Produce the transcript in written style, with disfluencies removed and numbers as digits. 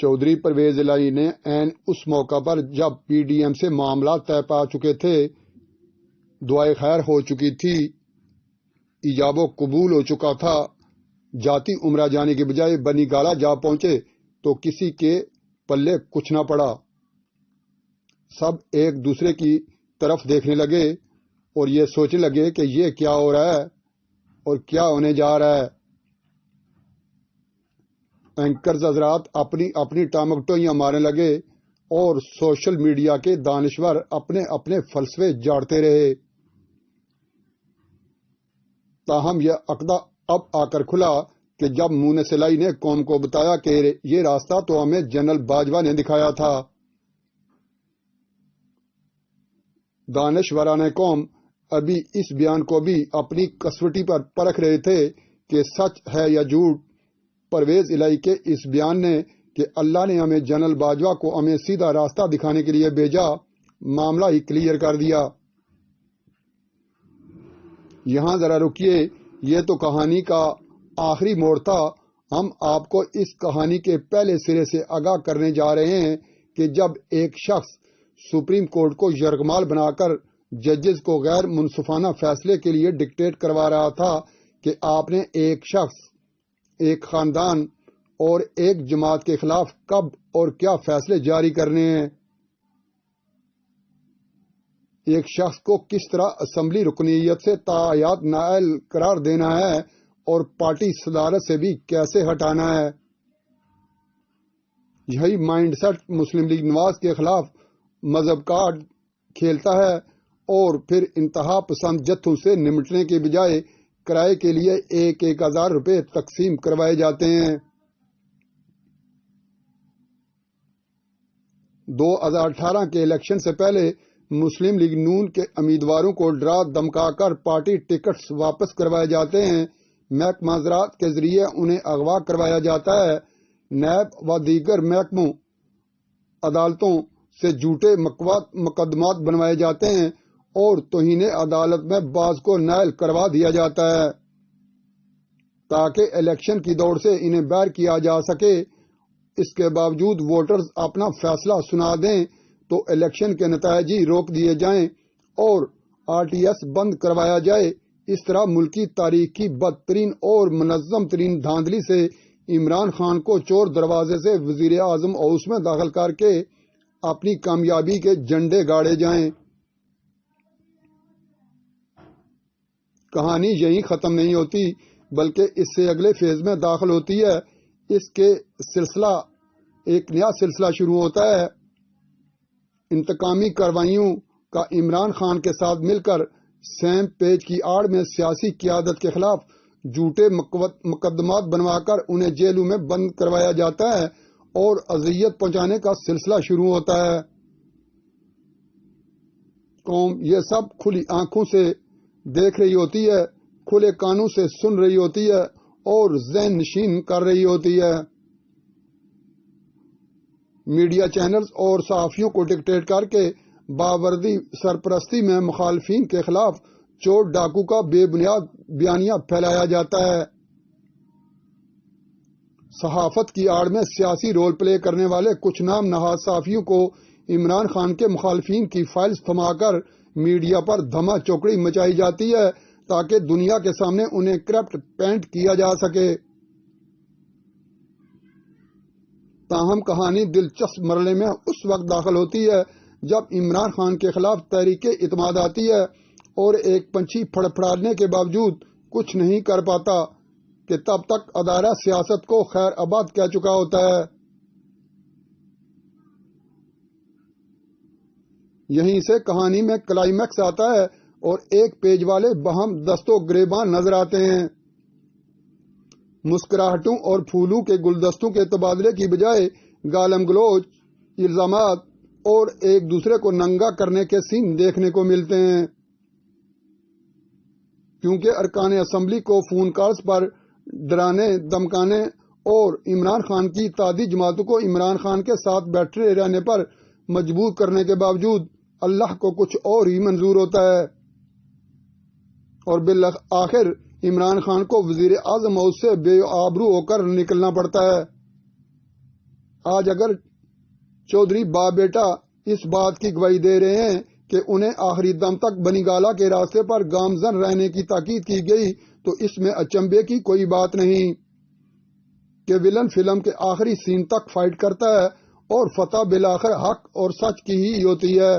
چودھری پرویز الہی نے عین اس موقع پر جب پی ڈی ایم سے معاملات طے پا چکے تھے، دعائے خیر ہو چکی تھی، ایجاب و قبول ہو چکا تھا، جاتی عمرہ جانے کے بجائے بنی گالہ جا پہنچے تو کسی کے پلے کچھ نہ پڑا۔ سب ایک دوسرے کی طرف دیکھنے لگے اور یہ سوچنے لگے کہ یہ کیا ہو رہا ہے اور کیا ہونے جا رہا ہے۔ اینکرز حضرات اپنی اپنی ٹامکٹوئیاں مارنے لگے اور سوشل میڈیا کے دانشور اپنے اپنے فلسفے جاڑتے رہے۔ تاہم یہ عقدہ اب آ کر کھلا کہ جب مونس الہی نے قوم کو بتایا کہ یہ راستہ تو ہمیں جنرل باجوہ نے دکھایا تھا، دانشوران قوم ابھی اس بیان کو بھی اپنی کسوٹی پر پرکھ رہے تھے کہ سچ ہے یا جھوٹ۔ پرویز الہی کے اس بیان نے کہ اللہ نے ہمیں جنرل باجوہ کو ہمیں سیدھا راستہ دکھانے کے لیے بھیجا، معاملہ ہی کلیئر کر دیا۔ یہاں ذرا رکیے، یہ تو کہانی کا آخری موڑ تھا۔ ہم آپ کو اس کہانی کے پہلے سرے سے آگاہ کرنے جا رہے ہیں کہ جب ایک شخص سپریم کورٹ کو یرغمال بنا کر ججز کو غیر منصفانہ فیصلے کے لیے ڈکٹیٹ کروا رہا تھا کہ آپ نے ایک شخص، ایک خاندان اور ایک جماعت کے خلاف کب اور کیا فیصلے جاری کرنے ہیں، ایک شخص کو کس طرح اسمبلی رکنیت سے تاحیات نااہل قرار دینا ہے اور پارٹی صدارت سے بھی کیسے ہٹانا ہے۔ یہی مائنڈ سیٹ مسلم لیگ نواز کے خلاف مذہب کارڈ کھیلتا ہے اور پھر انتہا پسند جتھوں سے نمٹنے کے بجائے کرائے کے لیے 1,000 روپے تقسیم کروائے جاتے ہیں۔ 2018 کے الیکشن سے پہلے مسلم لیگ نون کے امیدواروں کو ڈرا دمکا کر پارٹی ٹکٹس واپس کروائے جاتے ہیں، محکمہ زراعت کے ذریعے انہیں اغوا کروایا جاتا ہے، نیب و دیگر محکموں عدالتوں سے جھوٹے مقدمات بنوائے جاتے ہیں اور توہین عدالت میں بعض کو نائل کروا دیا جاتا ہے تاکہ الیکشن کی دوڑ سے انہیں باہر کیا جا سکے۔ اس کے باوجود ووٹرز اپنا فیصلہ سنا دیں تو الیکشن کے نتائج ہی روک دیے جائیں اور آر ٹی ایس بند کروایا جائے۔ اس طرح ملکی تاریخ کی بدترین اور منظم ترین دھاندلی سے عمران خان کو چور دروازے سے وزیر اعظم ہاؤس میں داخل کر کے اپنی کامیابی کے جھنڈے گاڑے جائیں۔ کہانی یہیں ختم نہیں ہوتی بلکہ اس سے اگلے فیز میں داخل ہوتی ہے۔ اس کے ایک نیا سلسلہ شروع ہوتا ہے۔ انتقامی کارروائیوں کا عمران خان کے ساتھ مل کر سیم پیج کی آڑ میں سیاسی قیادت کے خلاف جھوٹے مقدمات بنوا کر انہیں جیلوں میں بند کروایا جاتا ہے اور اذیت پہنچانے کا سلسلہ شروع ہوتا ہے۔ قوم یہ سب کھلی آنکھوں سے دیکھ رہی ہوتی ہے، کھلے کانوں سے سن رہی ہوتی ہے اور ذہن نشین کر رہی ہوتی ہے۔ میڈیا چینلز اور صحافیوں کو ڈکٹیٹ کر کے باوردی سرپرستی میں مخالفین کے خلاف چور ڈاکو کا بے بنیاد بیانیہ پھیلایا جاتا ہے۔ صحافت کی آڑ میں سیاسی رول پلے کرنے والے کچھ نام نہاد صحافیوں کو عمران خان کے مخالفین کی فائلز تھما کر میڈیا پر دھما چوکڑی مچائی جاتی ہے تاکہ دنیا کے سامنے انہیں کرپٹ پینٹ کیا جا سکے۔ تاہم کہانی دلچسپ مرحلے میں اس وقت داخل ہوتی ہے جب عمران خان کے خلاف تحریک اعتماد آتی ہے اور ایک پنچھی پھڑپھڑانے کے باوجود کچھ نہیں کر پاتا کہ تب تک ادارہ سیاست کو خیر آباد کہہ چکا ہوتا ہے۔ یہیں سے کہانی میں کلائمیکس آتا ہے اور ایک پیج والے باہم دست و گریباں نظر آتے ہیں۔ مسکراہٹوں اور پھولوں کے گلدستوں کے تبادلے کی بجائے گالم گلوچ، الزامات اور ایک دوسرے کو ننگا کرنے کے سین دیکھنے کو ملتے ہیں، کیونکہ ارکان اسمبلی کو فون کالز پر ڈرانے دمکانے اور عمران خان کی اتحادی جماعتوں کو عمران خان کے ساتھ بیٹھے رہنے پر مجبور کرنے کے باوجود اللہ کو کچھ اور ہی منظور ہوتا ہے اور بالآخر عمران خان کو وزیر اعظم ہاؤس سے بے آبرو ہو کر نکلنا پڑتا ہے۔ آج اگر چودھری باپ بیٹا اس بات کی گواہی دے رہے ہیں کہ انہیں آخری دم تک بنیگالہ کے راستے پر گامزن رہنے کی تاکید کی گئی تو اس میں اچنبے کی کوئی بات نہیں کہ ولن فلم کے آخری سین تک فائٹ کرتا ہے اور فتح بالآخر حق اور سچ کی ہی ہوتی ہے۔